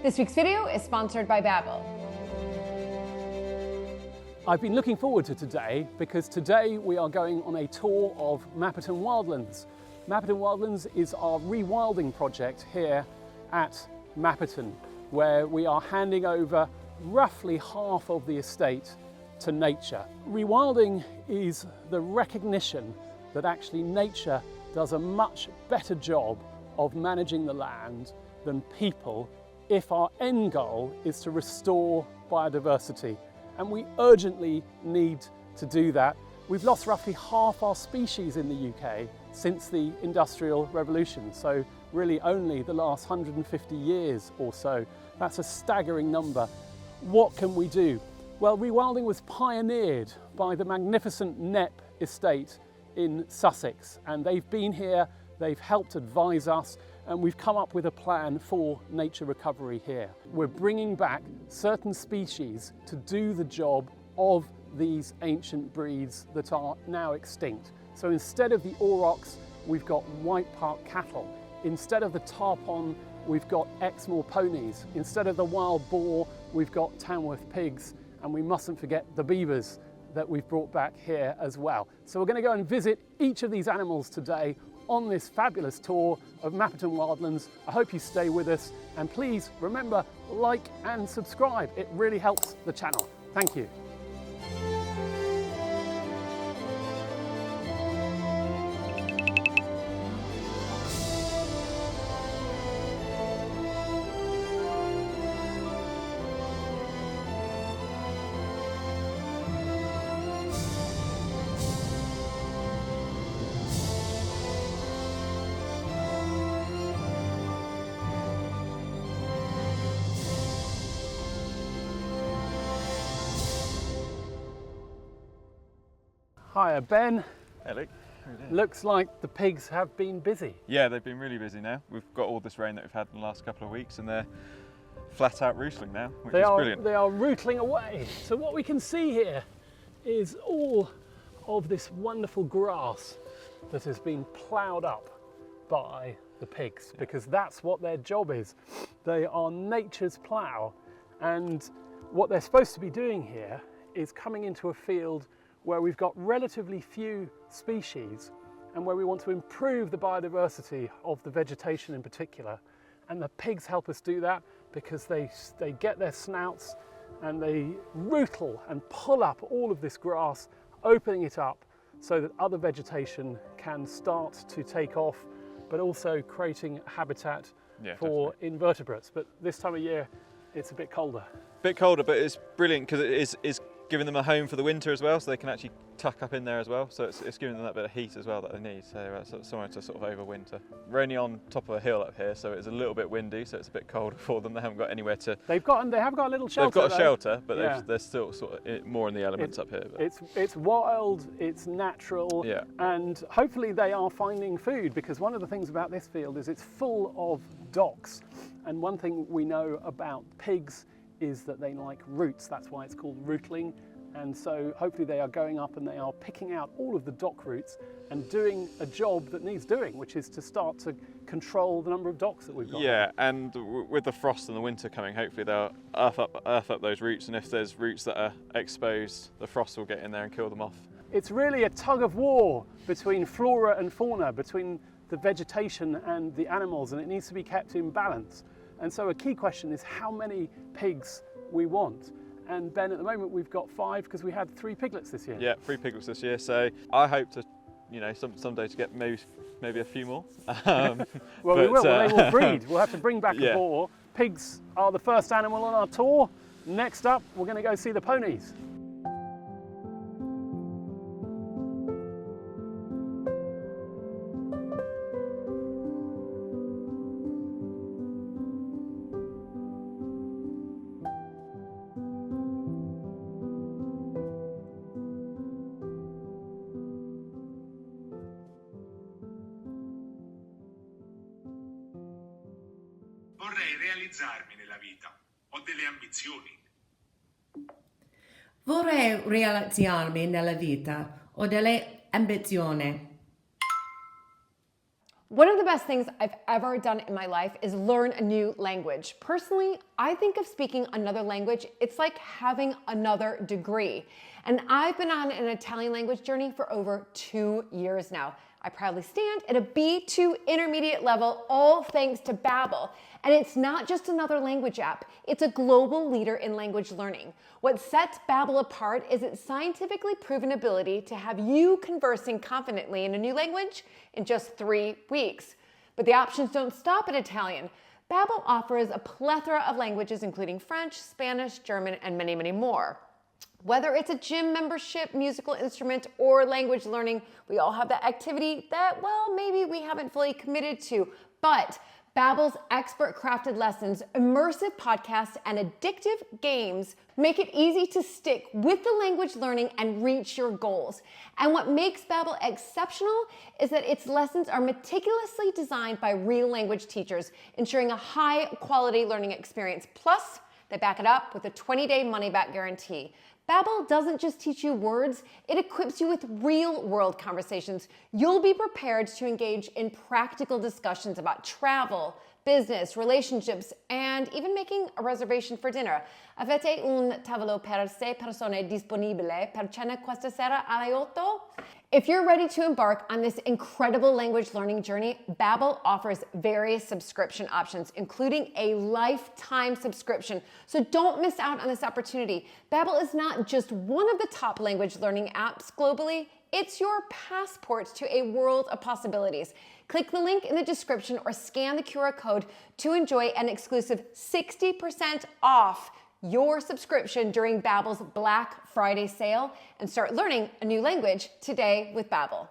This week's video is sponsored by Babbel. I've been looking forward to today because today we are going on a tour of Mapperton Wildlands. Mapperton Wildlands is our rewilding project here at Mapperton, where we are handing over roughly half of the estate to nature. Rewilding is the recognition that actually nature does a much better job of managing the land than people if our end goal is to restore biodiversity. And we urgently need to do that. We've lost roughly half our species in the UK since the Industrial Revolution, so really only the last 150 years or so. That's a staggering number. What can we do? Well, rewilding was pioneered by the magnificent Knepp estate in Sussex, and they've been here, they've helped advise us, and we've come up with a plan for nature recovery here. We're bringing back certain species to do the job of these ancient breeds that are now extinct. So instead of the aurochs, we've got white park cattle. Instead of the tarpon, we've got Exmoor ponies. Instead of the wild boar, we've got Tamworth pigs. And we mustn't forget the beavers that we've brought back here as well. So we're going to go and visit each of these animals today on this fabulous tour of Mapperton Wildlands. I hope you stay with us, and please remember, like and subscribe. It really helps the channel. Thank you. Hiya, Ben. Hey, Luke. Looks like the pigs have been busy. Yeah, they've been really busy now. We've got all this rain that we've had in the last couple of weeks, and they're flat out rootling now, which is brilliant. They are rootling away. So what we can see here is all of this wonderful grass that has been ploughed up by the pigs, because that's what their job is. They are nature's plough, and what they're supposed to be doing here is coming into a field where we've got relatively few species and where we want to improve the biodiversity of the vegetation in particular. And the pigs help us do that because they get their snouts and they rootle and pull up all of this grass, opening it up so that other vegetation can start to take off, but also creating habitat for invertebrates. But this time of year, it's a bit colder. Bit colder, but it's brilliant because it is giving them a home for the winter as well, so they can actually tuck up in there as well. So it's giving them that bit of heat as well that they need, so somewhere to sort of overwinter. We're only on top of a hill up here, so it's a little bit windy, so it's a bit colder for them. They haven't got anywhere to. They have got a little shelter. They've got a shelter, but they're still sort of more in the elements up here. But. It's wild, it's natural, and hopefully they are finding food, because one of the things about this field is it's full of docks. And one thing we know about pigs is that they like roots. That's why it's called rootling. And so hopefully they are going up and they are picking out all of the dock roots and doing a job that needs doing, which is to start to control the number of docks that we've got. Yeah, and with the frost and the winter coming, hopefully they'll earth up those roots, and if there's roots that are exposed, the frost will get in there and kill them off. It's really a tug of war between flora and fauna, between the vegetation and the animals, and it needs to be kept in balance. And so a key question is how many pigs we want. And Ben, at the moment we've got 5 because we had 3 piglets this year. Yeah, 3 piglets this year. So I hope to, someday to get maybe a few more. Well, we will. Well, they will breed. We'll have to bring back a boar. Pigs are the first animal on our tour. Next up, we're going to go see the ponies. Vorrei realizzarmi nella vita. Ho delle ambizioni. Vorrei realizzarmi nella vita. Ho delle ambizioni. One of the best things I've ever done in my life is learn a new language. Personally, I think of speaking another language, it's like having another degree. And I've been on an Italian language journey for over 2 years now. I proudly stand at a B2 intermediate level, all thanks to Babbel. And it's not just another language app, it's a global leader in language learning. What sets Babbel apart is its scientifically proven ability to have you conversing confidently in a new language in just 3 weeks. But the options don't stop at Italian. Babbel offers a plethora of languages, including French, Spanish, German, and many, many more. Whether it's a gym membership, musical instrument, or language learning, we all have that activity that, well, maybe we haven't fully committed to. But Babbel's expert-crafted lessons, immersive podcasts, and addictive games make it easy to stick with the language learning and reach your goals. And what makes Babbel exceptional is that its lessons are meticulously designed by real language teachers, ensuring a high-quality learning experience. Plus, they back it up with a 20-day money-back guarantee. Babbel doesn't just teach you words, it equips you with real-world conversations. You'll be prepared to engage in practical discussions about travel, business, relationships, and even making a reservation for dinner. Avete un tavolo per 6 persone disponibile per cena questa sera alle 8? If you're ready to embark on this incredible language learning journey, Babbel offers various subscription options, including a lifetime subscription. So don't miss out on this opportunity. Babbel is not just one of the top language learning apps globally, it's your passport to a world of possibilities. Click the link in the description or scan the QR code to enjoy an exclusive 60% off your subscription during Babbel's Black Friday sale and start learning a new language today with Babbel.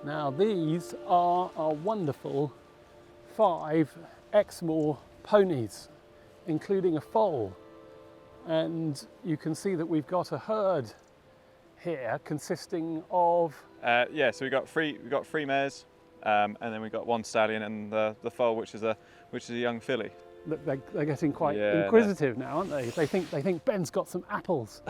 Now these are our wonderful 5 Exmoor ponies, including a foal. And you can see that we've got a herd here consisting of... Yeah, so we've got three mares, and then we've got 1 stallion and the foal, which is a young filly. Look, they're getting quite inquisitive now, aren't they? They think Ben's got some apples.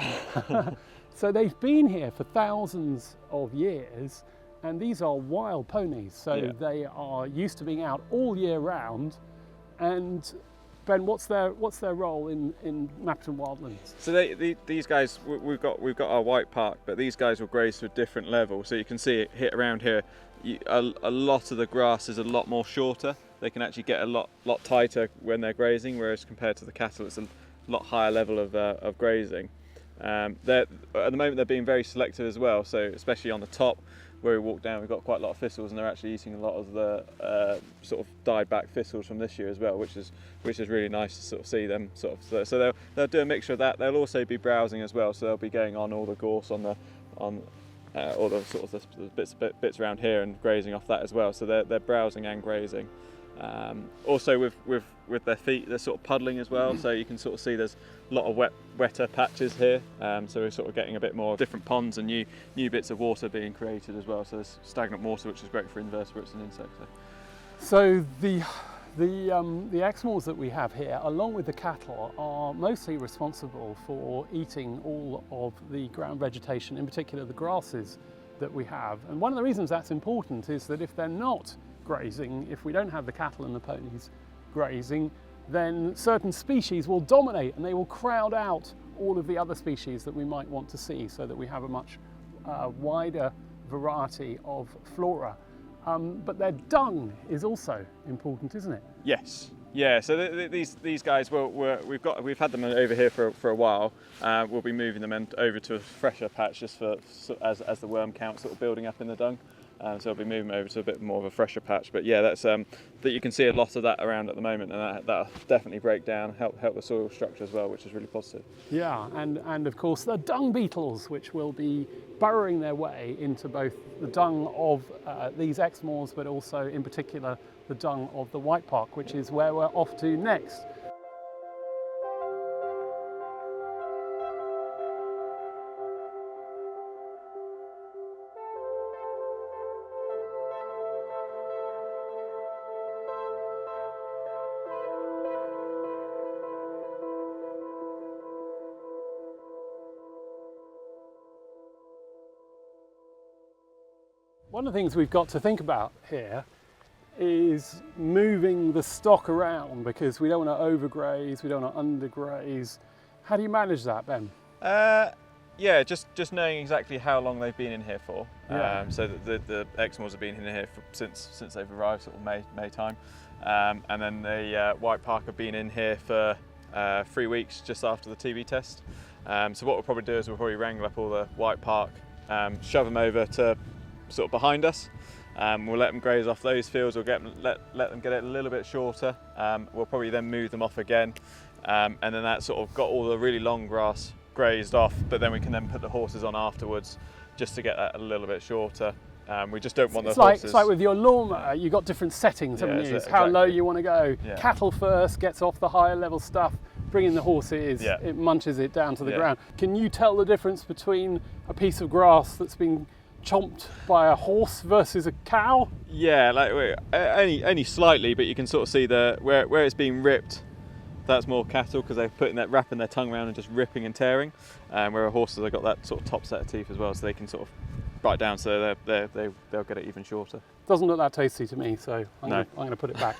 So they've been here for thousands of years. And these are wild ponies, so they are used to being out all year round. And Ben, what's their role in Mapperton Wildlands? So these guys, we've got our white park, but these guys will graze to a different level. So you can see it hit around here. A lot of the grass is a lot more shorter. They can actually get a lot tighter when they're grazing, whereas compared to the cattle, it's a lot higher level of grazing. At the moment, they're being very selective as well. So especially on the top, where we walk down, we've got quite a lot of thistles, and they're actually eating a lot of the sort of died back thistles from this year as well, which is really nice to sort of see them sort of. So they'll do a mixture of that. They'll also be browsing as well, so they'll be going on all the gorse on all the sort of the bits around here and grazing off that as well. So they're browsing and grazing. Also with their feet, they're sort of puddling as well, so you can sort of see there's a lot of wetter patches here, so we're sort of getting a bit more different ponds and new bits of water being created as well, so there's stagnant water, which is great for invertebrates and insects. So the Exmoors that we have here, along with the cattle, are mostly responsible for eating all of the ground vegetation, in particular the grasses that we have. And one of the reasons that's important is that if they're not grazing, if we don't have the cattle and the ponies grazing, then certain species will dominate and they will crowd out all of the other species that we might want to see, so that we have a much wider variety of flora. But their dung is also important, isn't it? Yes. Yeah. So these guys, we've had them over here for a while. We'll be moving them over to a fresher patch just as the worm count sort of building up in the dung. So I'll be moving over to a bit more of a fresher patch. But yeah, that's that you can see a lot of that around at the moment, and that'll definitely break down, help the soil structure as well, which is really positive. Yeah, and of course the dung beetles, which will be burrowing their way into both the dung of these Exmoors, but also in particular the dung of the white park, which is where we're off to next. One of the things we've got to think about here is moving the stock around, because we don't want to overgraze, we don't want to undergraze. How do you manage that, Ben? Yeah, just knowing exactly how long they've been in here for. Yeah. So the Exmoors have been in here since they've arrived, sort of May time, and then the White Park have been in here for 3 weeks just after the TB test. So what we'll probably do is we'll probably wrangle up all the White Park, shove them over to sort of behind us. We'll let them graze off those fields. We'll let them get it a little bit shorter. We'll probably then move them off again, and then that sort of got all the really long grass grazed off, but then we can then put the horses on afterwards just to get that a little bit shorter. We just don't want the horses... It's like with your lawnmower, you've got different settings, haven't you? It's how low you want to go. Yeah. Cattle first, gets off the higher level stuff, bringing the horses, Yeah. it munches it down to the ground. Can you tell the difference between a piece of grass that's been chomped by a horse versus a cow? Yeah, like only slightly, but you can sort of see where it's being ripped. That's more cattle, because they're wrapping their tongue around and just ripping and tearing. Where horses have got that sort of top set of teeth as well, so they can sort of bite down, so they'll get it even shorter. Doesn't look that tasty to me, so I'm No. going to put it back.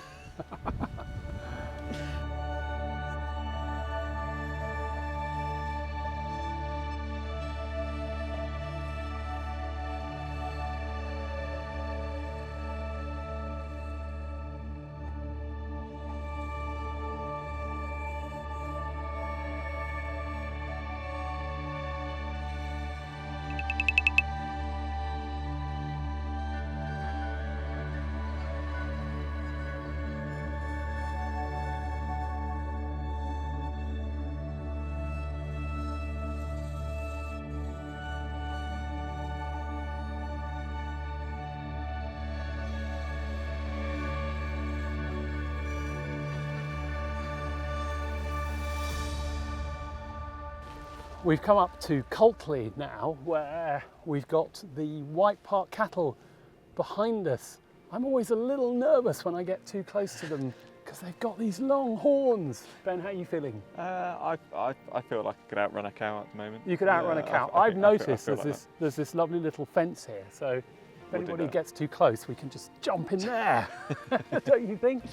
We've come up to Coltley now, where we've got the White Park cattle behind us. I'm always a little nervous when I get too close to them because they've got these long horns. Ben, how are you feeling? I feel like I could outrun a cow at the moment. You could outrun a cow. I've noticed there's this lovely little fence here, so if anybody gets too close, we can just jump in there, don't you think?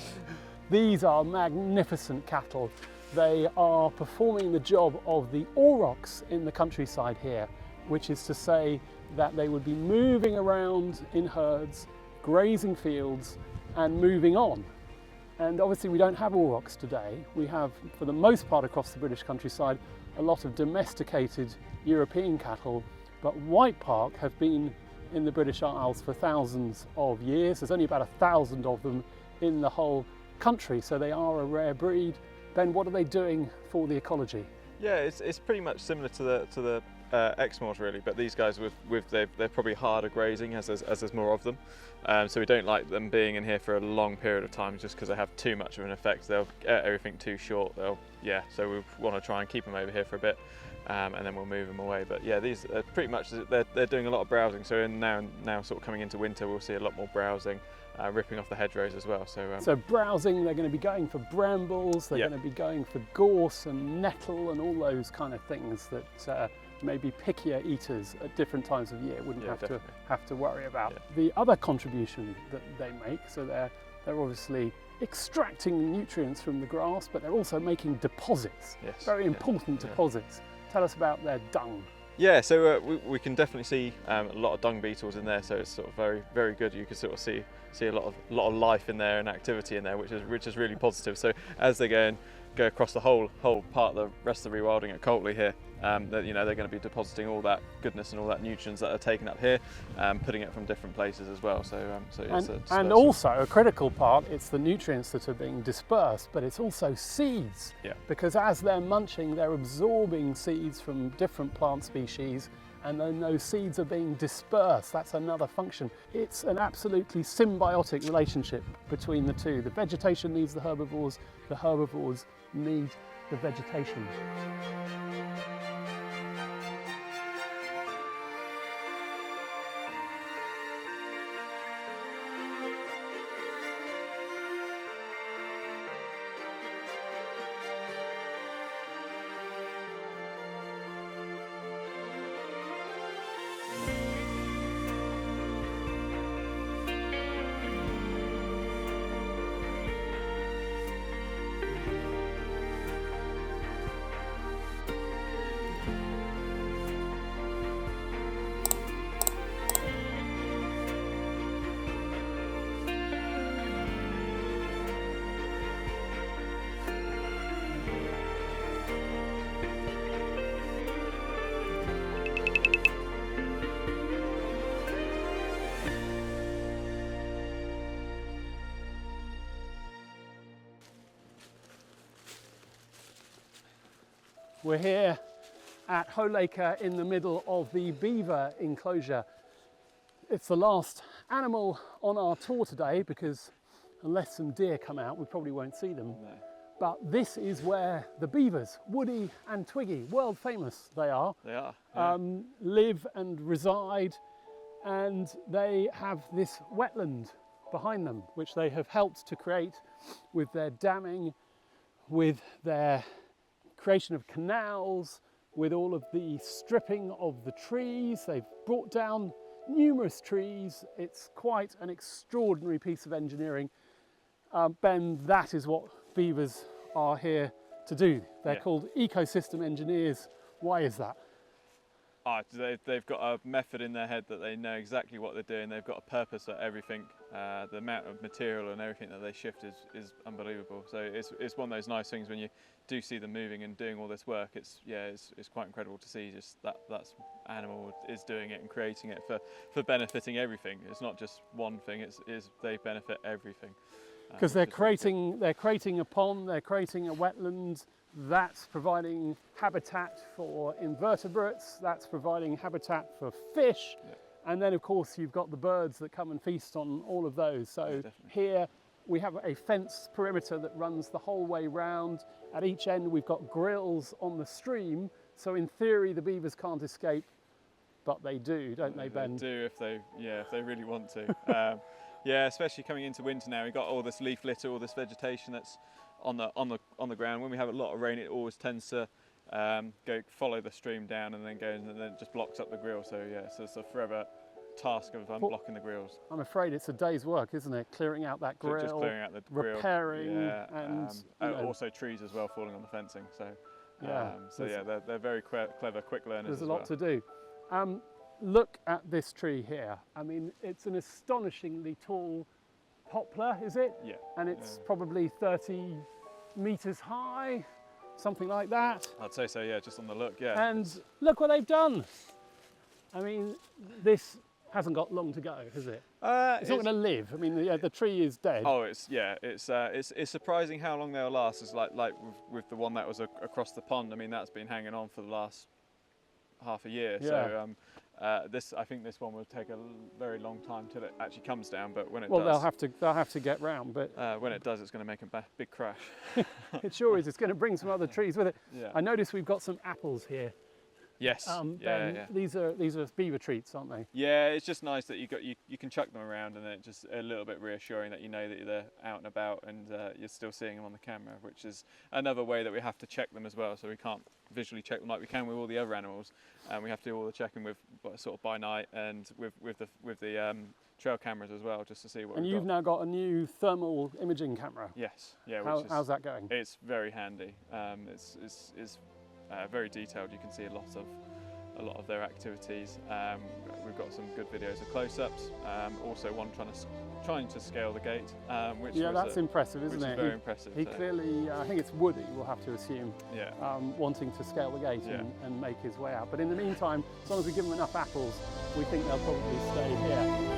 These are magnificent cattle. They are performing the job of the aurochs in the countryside here, which is to say that they would be moving around in herds, grazing fields and moving on. And obviously we don't have aurochs today. We have, for the most part across the British countryside, a lot of domesticated European cattle, but White Park have been in the British Isles for thousands of years. There's only about 1,000 of them in the whole country, so they are a rare breed. Ben, what are they doing for the ecology? Yeah, it's pretty much similar to the Exmoors really, but these guys they're probably harder grazing as there's more of them. So we don't like them being in here for a long period of time just because they have too much of an effect. They'll get everything too short. So we want to try and keep them over here for a bit, and then we'll move them away. But yeah, these are pretty much they're doing a lot of browsing. So now sort of coming into winter, we'll see a lot more browsing. Ripping off the hedgerows as well. So browsing, they're going to be going for brambles, they're Yeah. going to be going for gorse and nettle and all those kind of things that maybe pickier eaters at different times of year wouldn't have to worry about. Yeah. The other contribution that they make, so they're obviously extracting nutrients from the grass, but they're also making deposits, Yes. very important deposits. Tell us about their dung. Yeah, so we can definitely see a lot of dung beetles in there, so it's sort of very, very good. You can sort of see a lot of life in there and activity in there, which is really positive. So as they go across the whole part of the rest of the rewilding at Coltley here, they're going to be depositing all that goodness and all that nutrients that are taken up here, putting it from different places as well. And also a critical part, it's the nutrients that are being dispersed, but it's also seeds. Yeah. Because as they're munching, they're absorbing seeds from different plant species, and then those seeds are being dispersed. That's another function. It's an absolutely symbiotic relationship between the two. The vegetation needs the herbivores need the vegetation. We're here at Holeacre in the middle of the beaver enclosure. It's the last animal on our tour today because unless some deer come out, we probably won't see them. No. But this is where the beavers, Woody and Twiggy, world famous they are, Yeah. live and reside, and they have this wetland behind them, which they have helped to create with their damming, with their creation of canals, with all of the stripping of the trees. They've brought down numerous trees. It's quite an extraordinary piece of engineering. Ben, that is what beavers are here to do. They're called ecosystem engineers. Why is that? They've got a method in their head that they know exactly what they're doing. They've got a purpose for everything. The amount of material and everything that they shift is unbelievable. So it's one of those nice things when you do see them moving and doing all this work. It's quite incredible to see just that's animal is doing it and creating it for benefiting everything. It's not just one thing. It's they benefit everything. Because they're creating a pond, they're creating a wetland. That's providing habitat for invertebrates, that's providing habitat for fish, and then of course you've got the birds that come and feast on all of those. So here we have a fenced perimeter that runs the whole way round. At each end we've got grills on the stream, so in theory the beavers can't escape, but they do, don't they, Ben? They do if they really want to. Yeah, especially coming into winter now, we've got all this leaf litter, all this vegetation that's on the ground. When we have a lot of rain, it always tends to follow the stream down and then it just blocks up the grill. So yeah, so it's a forever task of unblocking the grills. I'm afraid it's a day's work, isn't it? Clearing out that grill, just clearing out the grill, repairing, and also trees as well falling on the fencing. So they're very clever, quick learners. There's a lot to do. Look at this tree here. I mean, it's an astonishingly tall poplar, is it? Yeah. And it's probably 30 meters high, something like that. I'd say so, yeah, just on the look, yeah. And look what they've done. I mean, this hasn't got long to go, has it? It's not going to live. I mean, the tree is dead. Oh, it's surprising how long they'll last. It's like with the one that was across the pond. I mean, that's been hanging on for the last half a year. Yeah. So I think this one will take a very long time till it actually comes down. But when it does, they'll have to get round. But when it does, it's going to make a big crash. It sure is. It's going to bring some other trees with it. Yeah. I notice we've got some apples here. Yes. Ben, these are beaver treats, aren't they? Yeah, it's just nice that you can chuck them around, and it's just a little bit reassuring that you know that they're out and about, and you're still seeing them on the camera, which is another way that we have to check them as well. So we can't visually check them like we can with all the other animals, and we have to do all the checking with sort of by night and with the trail cameras as well, just to see what. And you've now got a new thermal imaging camera. Yes. Yeah. How's that going? It's very handy. It's very detailed. You can see a lot of their activities. We've got some good videos of close-ups. Also one trying to scale the gate, which that's impressive, isn't it? Very impressive. He clearly, I think it's Woody, we'll have to assume, yeah. Wanting to scale the gate and make his way out. But in the meantime, as long as we give them enough apples, we think they'll probably stay here.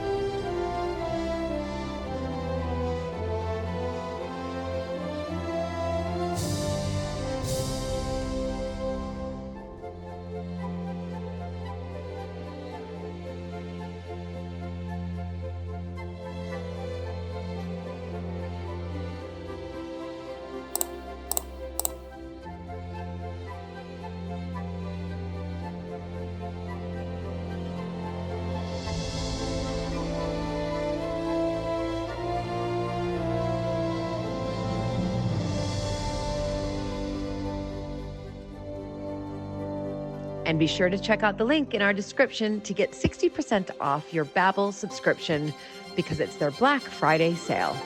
And be sure to check out the link in our description to get 60% off your Babbel subscription because it's their Black Friday sale.